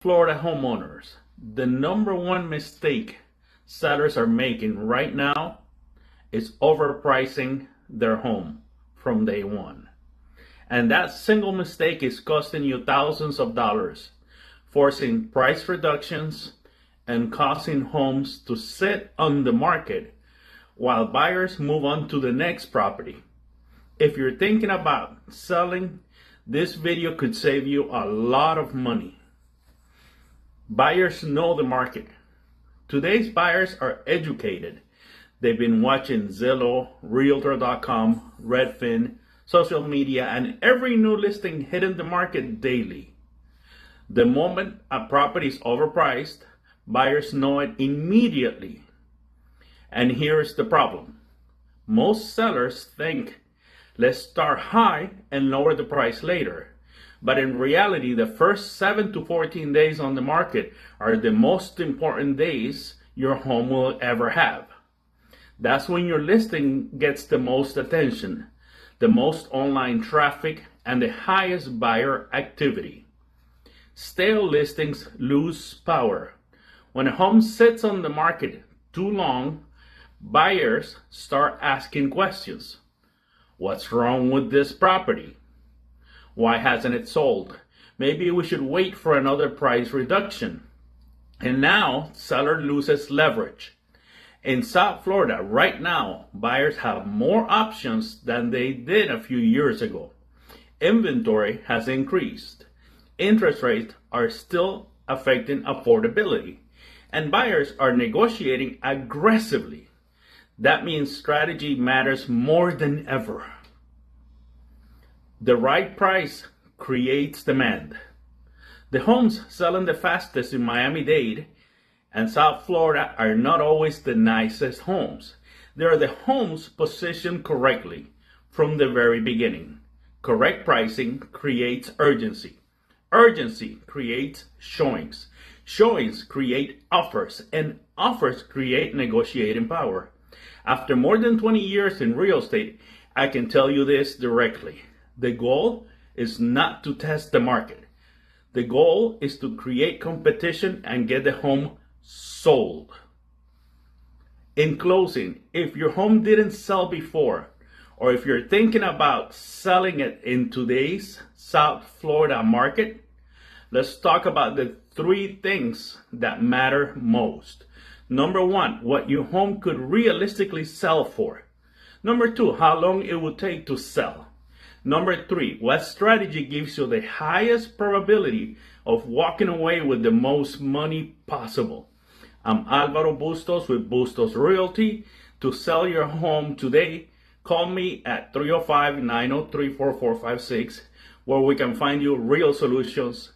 Florida homeowners, the number one mistake sellers are making right now is overpricing their home from day one. And that single mistake is costing you thousands of dollars, forcing price reductions and causing homes to sit on the market while buyers move on to the next property. If you're thinking about selling, this video could save you a lot of money. Buyers know the market. Today's buyers are educated. They've been watching Zillow, Realtor.com, Redfin, social media, and every new listing hitting the market daily. The moment a property is overpriced, buyers know it immediately. And here's the problem. Most sellers think, let's start high and lower the price later. But in reality, the first 7 to 14 days on the market are the most important days your home will ever have. That's when your listing gets the most attention, the most online traffic, and the highest buyer activity. Stale listings lose power. When a home sits on the market too long, buyers start asking questions. What's wrong with this property? Why hasn't it sold? Maybe we should wait for another price reduction. And now, seller loses leverage. In South Florida, right now, buyers have more options than they did a few years ago. Inventory has increased. Interest rates are still affecting affordability. And buyers are negotiating aggressively. That means strategy matters more than ever. The right price creates demand. The homes selling the fastest in Miami-Dade and South Florida are not always the nicest homes. They are the homes positioned correctly from the very beginning. Correct pricing creates urgency. Urgency creates showings. Showings create offers, and offers create negotiating power. After more than 20 years in real estate, I can tell you this directly. The goal is not to test the market. The goal is to create competition and get the home sold. In closing, if your home didn't sell before, or if you're thinking about selling it in today's South Florida market, let's talk about the 3 things that matter most. Number 1, what your home could realistically sell for. Number 2, how long it would take to sell. Number 3, what strategy gives you the highest probability of walking away with the most money possible? I'm Alvaro Bustos with Bustos Realty. To sell your home today, call me at 305-903-4456, where we can find you real solutions